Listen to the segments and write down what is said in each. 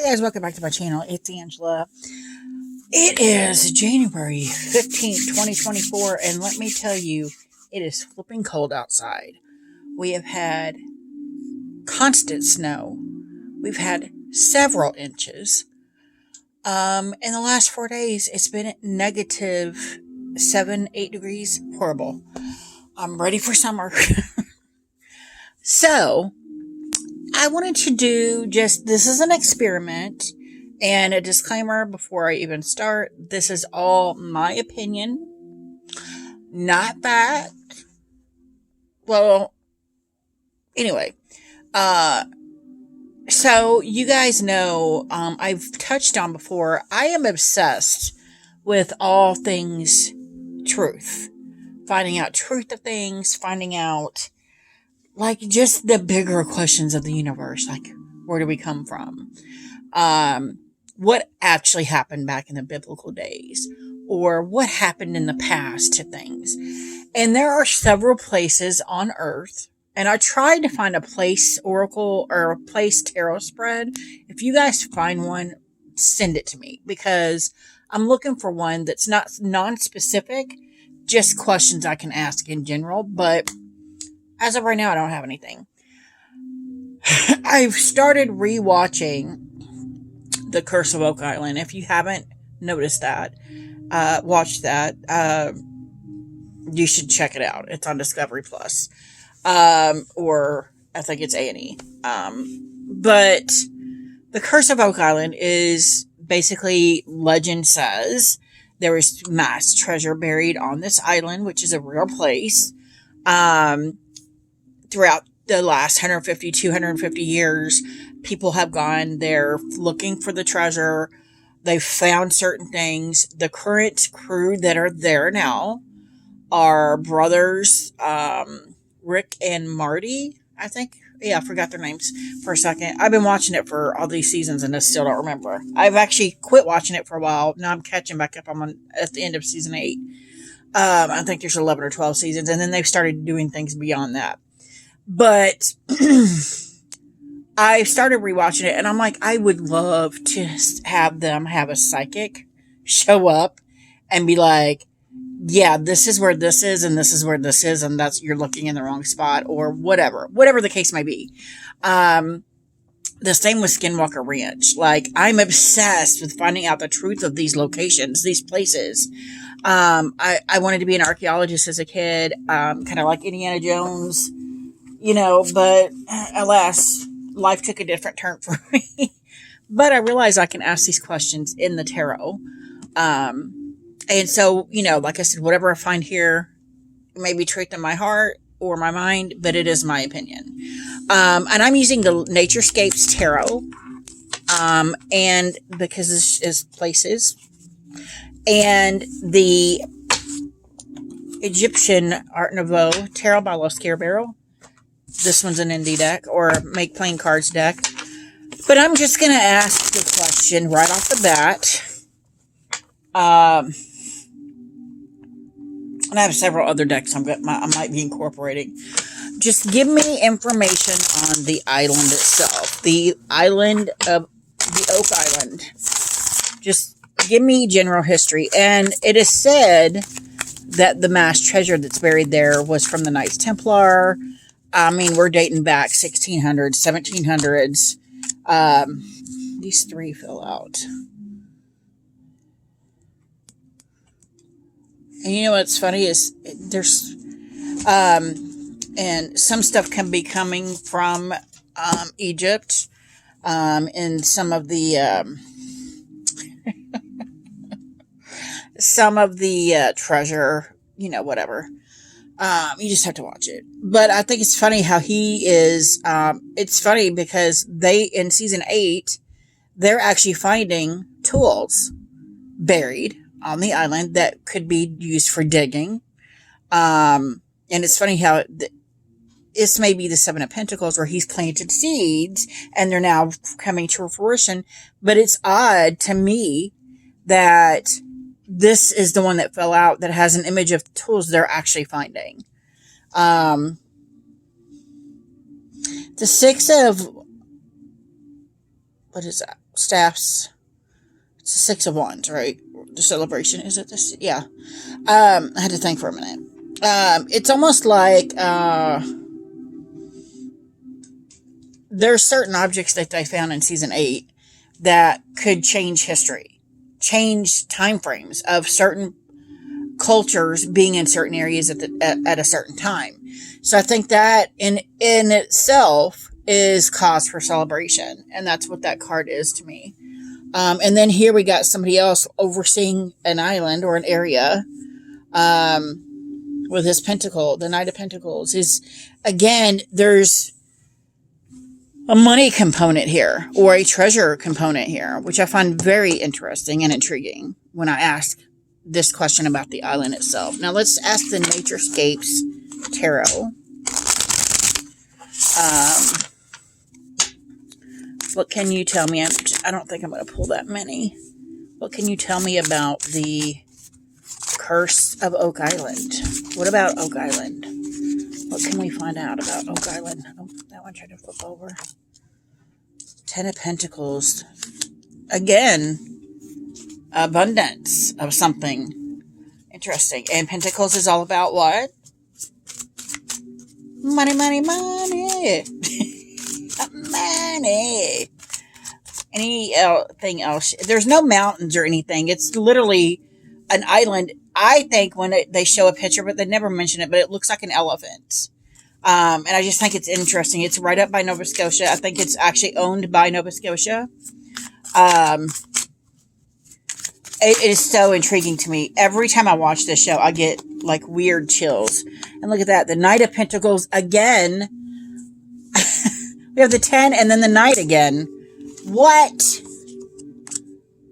guys, welcome back to my channel. It's Angela. It is January 15th, 2024, and let me tell you, it is flipping cold outside. We have had constant snow. We've had several inches. In the last 4 days, it's been negative 7-8 degrees. Horrible. I'm ready for summer. So, I wanted to do this is an experiment, and a disclaimer before I even start. This is all my opinion, not fact. Well, anyway, so you guys know, I've touched on before, I am obsessed with all things truth. Finding out truth of things, finding out like just the bigger questions of the universe, like where do we come from? What actually happened back in the biblical days, or what happened in the past to things. And there are several places on Earth, and I tried to find a place oracle or a place tarot spread. If you guys find one, send it to me, because I'm looking for one that's not non-specific, just questions I can ask in general. But as of right now, I don't have anything. I've started rewatching The Curse of Oak Island. If you haven't noticed that, watched that, you should check it out. It's on Discovery Plus, or I think it's A&E. But The Curse of Oak Island is basically, legend says, there is mass treasure buried on this island, which is a real place. Throughout the last 150, 250 years, people have gone there looking for the treasure. They've found certain things. The current crew that are there now are brothers, Rick and Marty, I think. Yeah, I forgot their names for a second. I've been watching it for all these seasons and I still don't remember. I've actually quit watching it for a while. Now I'm catching back up. I'm at the end of season 8. I think there's 11 or 12 seasons, and then they've started doing things beyond that. But I started rewatching it, and I'm like, I would love to have them have a psychic show up and be like, yeah, this is where this is, and this is where this is, and you're looking in the wrong spot, or whatever the case may be. The same with Skinwalker Ranch. Like, I'm obsessed with finding out the truth of these locations, these places. I wanted to be an archaeologist as a kid, kind of like Indiana Jones, but alas, life took a different turn for me. But I realized I can ask these questions in the tarot. And so, like I said, whatever I find here may be truth in my heart or my mind, but it is my opinion. And I'm using the Naturescapes Tarot. And because this is places, and the Egyptian Art Nouveau Tarot by Los Scarabero. This one's an indie deck, or Make Plain Cards deck. But I'm just going to ask the question right off the bat. And I have several other decks I might be incorporating. Just give me information on the island itself. The island of the Oak Island. Just give me general history. And it is said that the mass treasure that's buried there was from the Knights Templar. I mean, we're dating back 1600s, 1700s. These three fill out. And you know what's funny is there's, and some stuff can be coming from Egypt, and some of the treasure, whatever. You just have to watch it. But I think it's funny how he is, it's funny because in season 8, they're actually finding tools buried on the island that could be used for digging. And it's funny how this may be the 7 of Pentacles where he's planted seeds and they're now coming to fruition. But it's odd to me that this is the one that fell out that has an image of tools they're actually finding. The 6 of, what is that? staffs. It's the Six of Wands, right? The celebration. Is it this? Yeah. I had to think for a minute. It's almost like there's certain objects that they found in season 8 that could change history, change time frames of certain cultures being in certain areas at a certain time. So I think that in itself is cause for celebration, and that's what that card is to me. And then here we got somebody else overseeing an island or an area with his pentacle. The Knight of Pentacles is, again, there's a money component here or a treasure component here, which I find very interesting and intriguing when I ask this question about the island itself. Now let's ask the Naturescapes Tarot. What can you tell me? I don't think I'm going to pull that many. What can you tell me about the curse of Oak Island? What about Oak Island? What can we find out about Oak Island? Oh, that one tried to flip over. Ten of Pentacles. Again, abundance of something interesting. And Pentacles is all about what? Money, money, money. Money. Anything else? There's no mountains or anything. It's literally an island. I think when they show a picture, but they never mention it, but it looks like an elephant. And I just think it's interesting. It's right up by Nova Scotia. I think it's actually owned by Nova Scotia. It is so intriguing to me. Every time I watch this show, I get like weird chills. And look at that. The Knight of Pentacles again. We have the 10 and then the Knight again. What?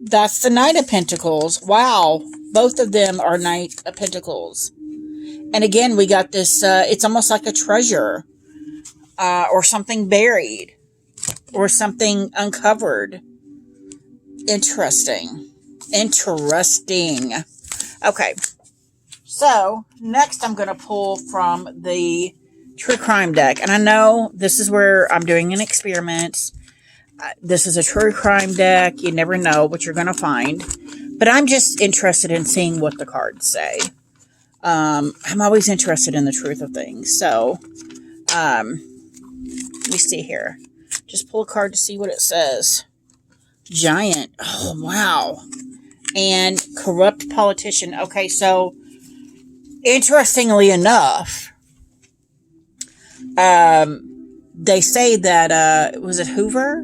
That's the Knight of Pentacles. Wow. Both of them are Knight of Pentacles. And again, we got this, it's almost like a treasure. Or something buried. Or something uncovered. Interesting. Interesting. Okay. So, next I'm going to pull from the True Crime deck. And I know this is where I'm doing an experiment. This is a True Crime deck. You never know what you're going to find. But I'm just interested in seeing what the cards say. I'm always interested in the truth of things. So, let me see here. Just pull a card to see what it says. Giant. Oh, wow. And corrupt politician. Okay, so interestingly enough, they say that, was it Hoover?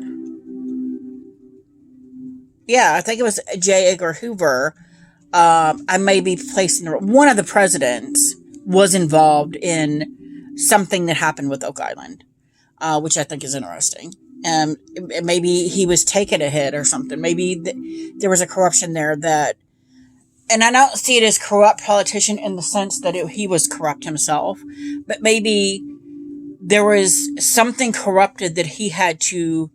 Yeah, I think it was J. Edgar Hoover. I may be placing one of the presidents was involved in something that happened with Oak Island, which I think is interesting. Maybe he was taking a hit or something. Maybe there was a corruption there that, and I don't see it as corrupt politician in the sense that he was corrupt himself, but maybe there was something corrupted that he had to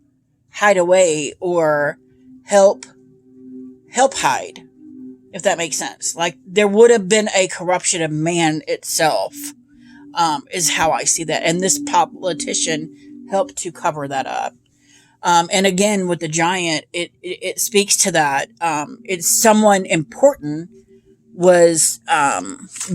hide away or help hide, if that makes sense. Like there would have been a corruption of man itself, is how I see that. And this politician helped to cover that up. And again, with the giant, it speaks to that. It's someone important was,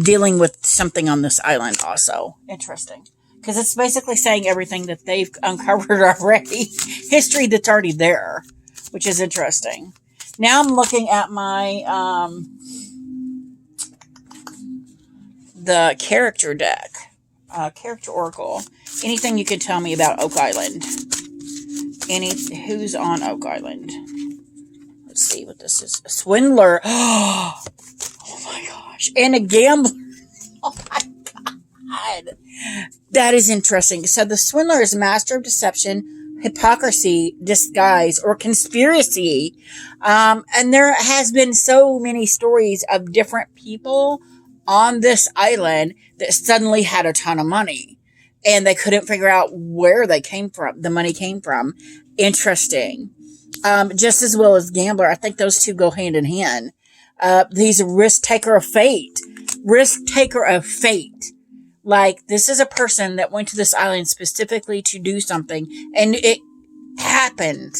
dealing with something on this island also. Interesting. Because it's basically saying everything that they've uncovered already. History that's already there, which is interesting. Now I'm looking at my, the character deck. Character Oracle. Anything you can tell me about Oak Island? Who's on Oak Island? Let's see what this is. A swindler. Oh my gosh. And a gambler. Oh my God. That is interesting. So the swindler is master of deception, hypocrisy, disguise, or conspiracy. And there has been so many stories of different people on this island that suddenly had a ton of money. And they couldn't figure out where they came from. The money came from. Interesting. Just as well as gambler. I think those two go hand in hand. He's a risk taker of fate. Risk taker of fate. Like, this is a person that went to this island specifically to do something. And it happened.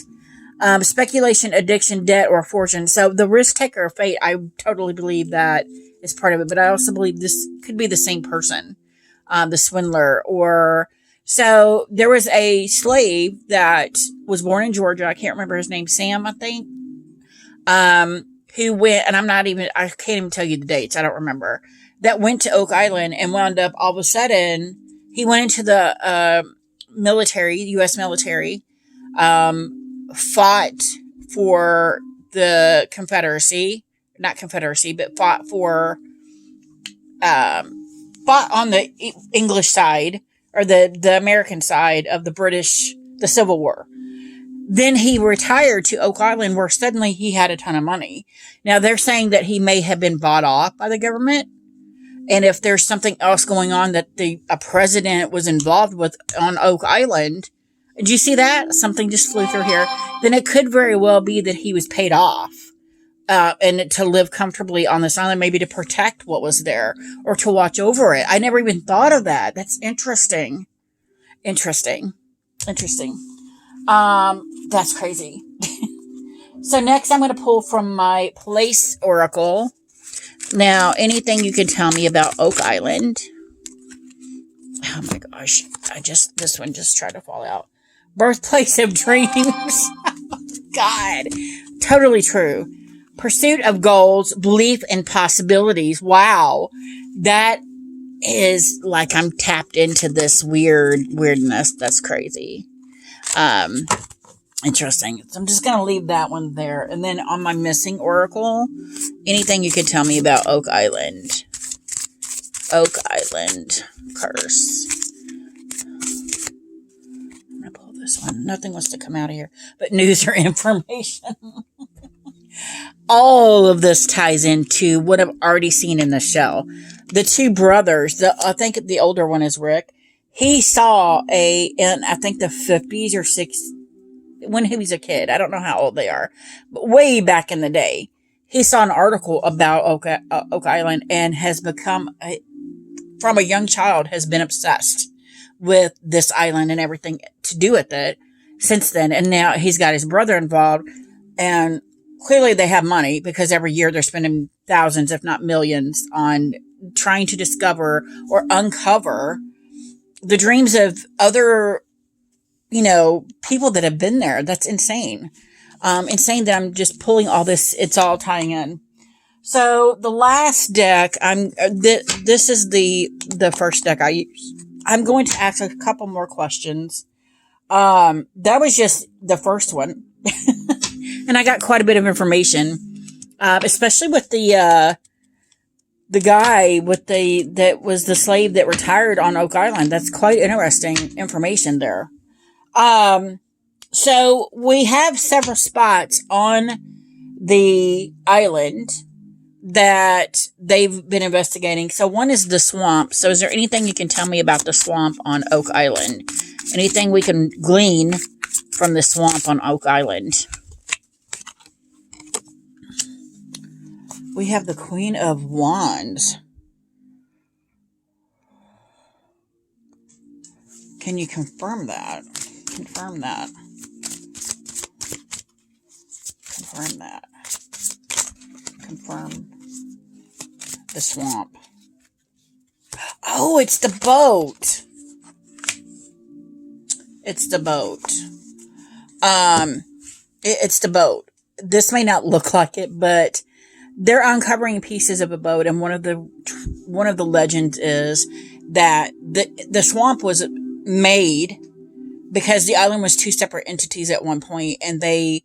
Speculation, addiction, debt, or fortune. So the risk taker of fate, I totally believe that is part of it. But I also believe this could be the same person, the swindler. Or so there was a slave that was born in Georgia. I can't remember his name, Sam, I think. Who went, and I can't even tell you the dates. I don't remember. That went to Oak Island and wound up all of a sudden. He went into the military, U.S. military. Fought for the Confederacy, not Confederacy, but fought on the English side or the American side of the Civil War. Then he retired to Oak Island where suddenly he had a ton of money. Now they're saying that he may have been bought off by the government. And if there's something else going on that a president was involved with on Oak Island, did you see that? Something just flew through here. Then it could very well be that he was paid off, and to live comfortably on this island, maybe to protect what was there or to watch over it. I never even thought of that. That's interesting. Interesting. That's crazy. So next I'm going to pull from my Place Oracle. Now, anything you can tell me about Oak Island? Oh my gosh. This one just tried to fall out. Birthplace of dreams. God. Totally true. Pursuit of goals, belief in possibilities. Wow. That is like I'm tapped into this weirdness. That's crazy. Interesting. So I'm just going to leave that one there. And then on my missing oracle, anything you could tell me about Oak Island. Oak Island curse. This one. Nothing wants to come out of here but news or information. All of this ties into what I've already seen in the show. The two brothers, I think the older one is Rick. He saw in I think the 50s or 60s, when he was a kid. I don't know how old they are, but way back in the day, he saw an article about Oak Island and has become, from a young child, has been obsessed with this island and everything to do with it since then. And now he's got his brother involved, and clearly they have money because every year they're spending thousands, if not millions, on trying to discover or uncover the dreams of other, people that have been there. That's insane. Insane that I'm just pulling all this. It's all tying in. So the last deck, this is the first deck I used. I'm going to ask a couple more questions. That was just the first one. And I got quite a bit of information, especially with the guy that was the slave that retired on Oak Island. That's quite interesting information there. So we have several spots on the island that they've been investigating. So one is the swamp. So is there anything you can tell me about the swamp on Oak Island? Anything we can glean from the swamp on Oak Island? We have the Queen of Wands. Can you confirm that? Confirm that. Confirm that. Confirm the swamp. Oh, it's the boat. It's the boat. It's the boat. This may not look like it, but they're uncovering pieces of a boat, and one of the legends is that the swamp was made because the island was two separate entities at one point, and they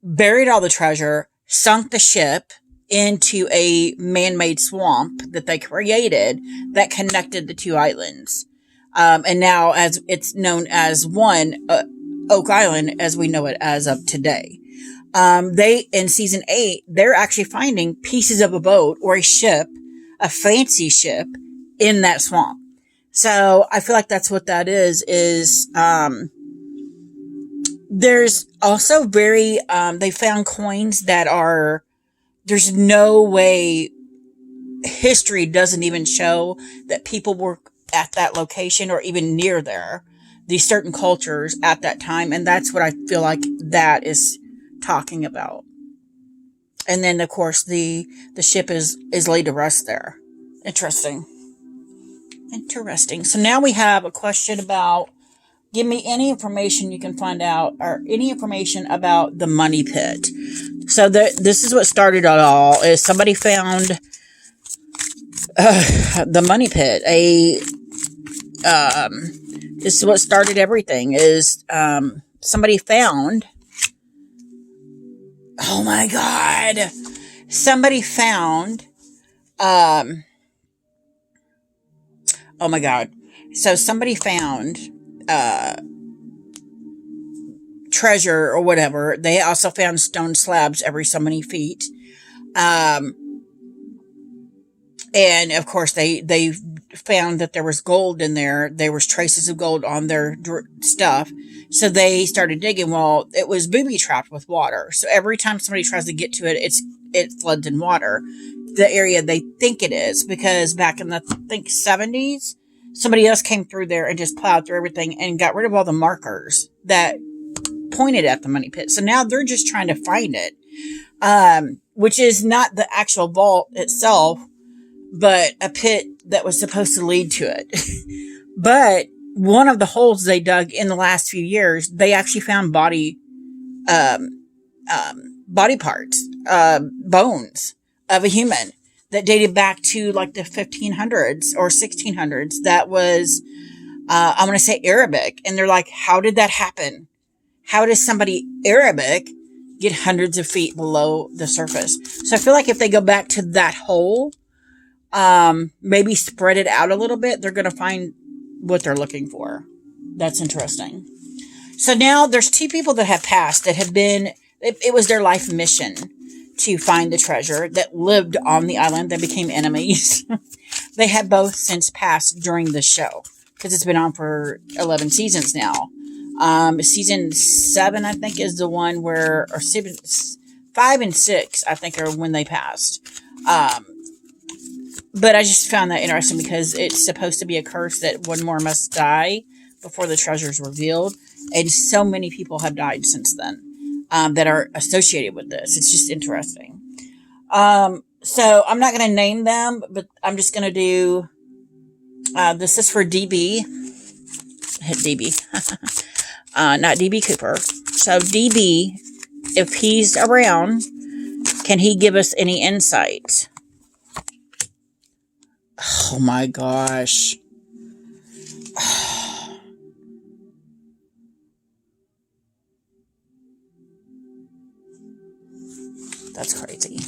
buried all the treasure, sunk the ship into a man-made swamp that they created that connected the two islands. And now as it's known as Oak Island as we know it as of today. In season 8, they're actually finding pieces of a boat or a ship, a fancy ship in that swamp. So I feel like that's what that is, there's also they found coins that there's no way history doesn't even show that people were at that location or even near there. these certain cultures at that time. And that's what I feel like that is talking about. And then, of course, the ship is laid to rest there. Interesting. Interesting. So now we have a question about, give me any information you can find out, or any information about the money pit. So this is what started it all, is somebody found the money pit. This is what started everything, is somebody found, oh my God, somebody found, oh my God, so somebody found treasure or whatever. They also found stone slabs every so many feet. And of course they found that there was gold in there. There was traces of gold on their stuff. So they started digging. Well, it was booby trapped with water. So every time somebody tries to get to it, it floods in water. The area they think it is, because back in the, I think, 70s, somebody else came through there and just plowed through everything and got rid of all the markers that pointed at the money pit. So now they're just trying to find it, which is not the actual vault itself, but a pit that was supposed to lead to it. But one of the holes they dug in the last few years, they actually found body parts, bones of a human that dated back to like the 1500s or 1600s. That was, I'm going to say Arabic. And they're like, how did that happen? How does somebody Arabic get hundreds of feet below the surface? So I feel like if they go back to that hole, maybe spread it out a little bit, they're going to find what they're looking for. That's interesting. So now there's two people that have passed that have been, it was their life mission to find the treasure, that lived on the island, that became enemies. They have both since passed during the show, because it's been on for 11 seasons now. Season 7, I think, is the one where, or 5 and 6, I think, are when they passed. But I just found that interesting, because it's supposed to be a curse that one more must die before the treasure is revealed. And so many people have died since then, that are associated with this. It's just interesting. So I'm not going to name them, but I'm just going to do, this is for DB. Hit DB. Not DB Cooper. So DB, if he's around, can he give us any insight? Oh my gosh. That's crazy.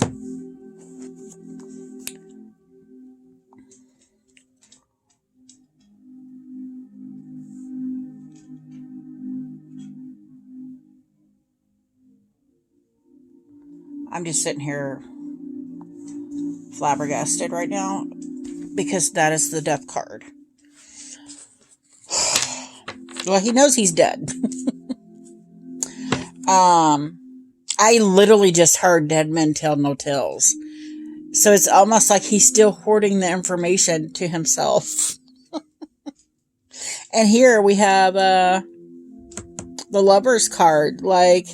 I'm just sitting here flabbergasted right now, because that is the death card. Well, he knows he's dead. I literally just heard dead men tell no tales. So it's almost like he's still hoarding the information to himself. And here we have the Lover's card. Like,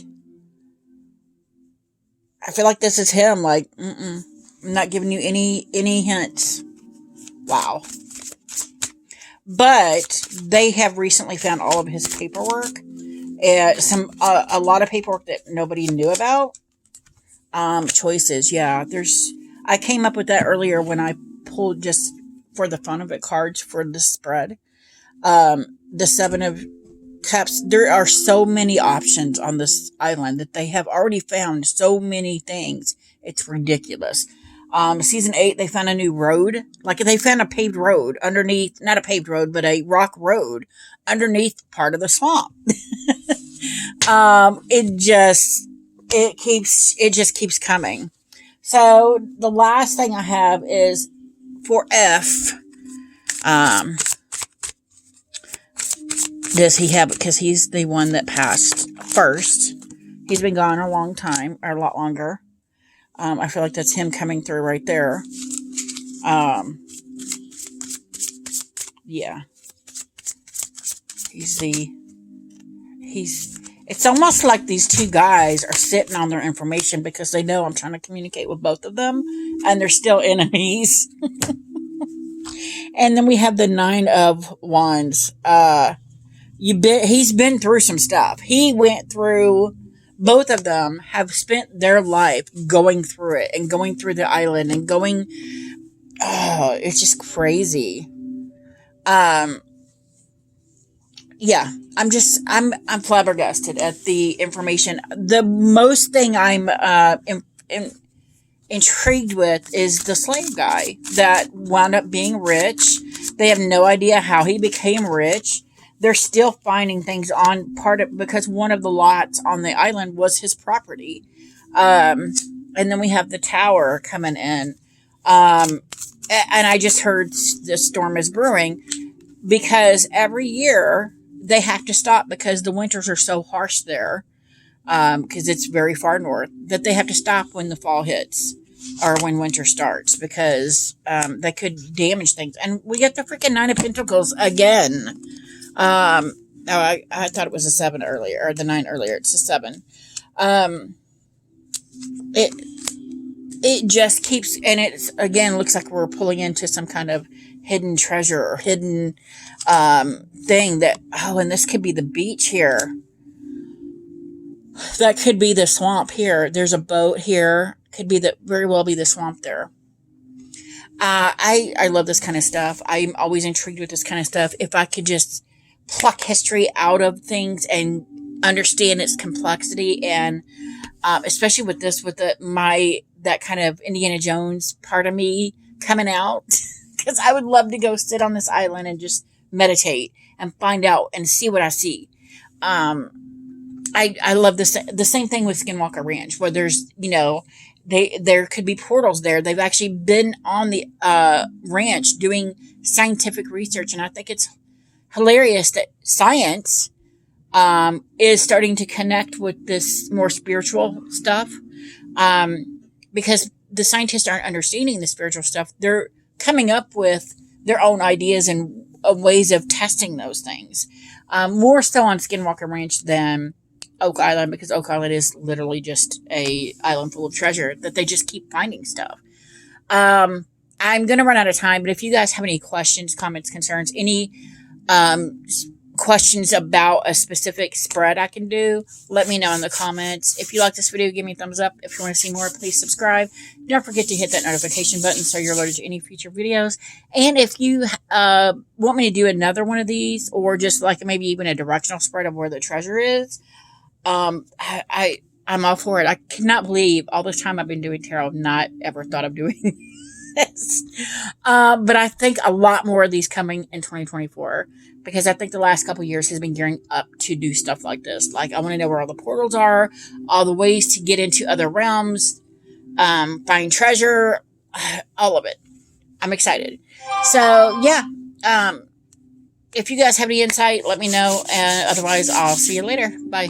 I feel like this is him. Like, I'm not giving you any hints. Wow. But they have recently found all of his paperwork. A lot of paperwork that nobody knew about. Choices, yeah. I came up with that earlier when I pulled, just for the fun of it, cards for the spread. The 7 of Cups. There are so many options on this island that they have already found so many things. It's ridiculous. Season 8, they found a new road. Like, they found a paved road underneath, not a paved road, but a rock road underneath part of the swamp. It just keeps coming. So the last thing I have is for F. Does he have, because he's the one that passed first. He's been gone a long time, or a lot longer. I feel like that's him coming through right there. Yeah. It's almost like these two guys are sitting on their information because they know I'm trying to communicate with both of them and they're still enemies. And then we have the Nine of Wands. He's been through some stuff. He went through, both of them have spent their life going through it and going through the island and going, it's just crazy. Yeah, I'm flabbergasted at the information. The most thing I'm intrigued with is the slave guy that wound up being rich. They have no idea how he became rich. They're still finding things on part of, because one of the lots on the island was his property. And then we have the tower coming in. And I just heard the storm is brewing because every year they have to stop because the winters are so harsh there. Because it's very far north, that they have to stop when the fall hits or when winter starts because they could damage things. And we get the freaking Nine of Pentacles again. I thought it was a 7 earlier, or the 9 earlier. It's a 7. It just keeps, and it's again looks like we're pulling into some kind of hidden treasure or hidden thing that. Oh, and this could be the beach here. That could be the swamp here. There's a boat here. Could be very well be the swamp there. I love this kind of stuff. I'm always intrigued with this kind of stuff. If I could just pluck history out of things and understand its complexity, and especially with this, with that kind of Indiana Jones part of me coming out, because I would love to go sit on this island and just meditate and find out and see what I see. I love this. The same thing with Skinwalker Ranch, where there's, there could be portals there. They've actually been on the ranch doing scientific research, and I think it's hilarious that science is starting to connect with this more spiritual stuff, because the scientists aren't understanding the spiritual stuff. They're coming up with their own ideas and ways of testing those things, more so on Skinwalker Ranch than Oak Island, because Oak Island is literally just a island full of treasure that they just keep finding stuff. I'm going to run out of time, but if you guys have any questions, comments, concerns, any questions about a specific spread I can do, let me know in the comments. If you like this video, give me a thumbs up. If you want to see more, please subscribe. Don't forget to hit that notification button so you're alerted to any future videos. And if you want me to do another one of these, or just like maybe even a directional spread of where the treasure is, I'm all for it. I cannot believe all this time I've been doing tarot, I've not ever thought of doing this. But I think a lot more of these coming in 2024, because I think the last couple of years has been gearing up to do stuff like this. Like, I want to know where all the portals are, all the ways to get into other realms, find treasure, all of it. I'm excited. So yeah, if you guys have any insight, let me know. And otherwise, I'll see you later. Bye.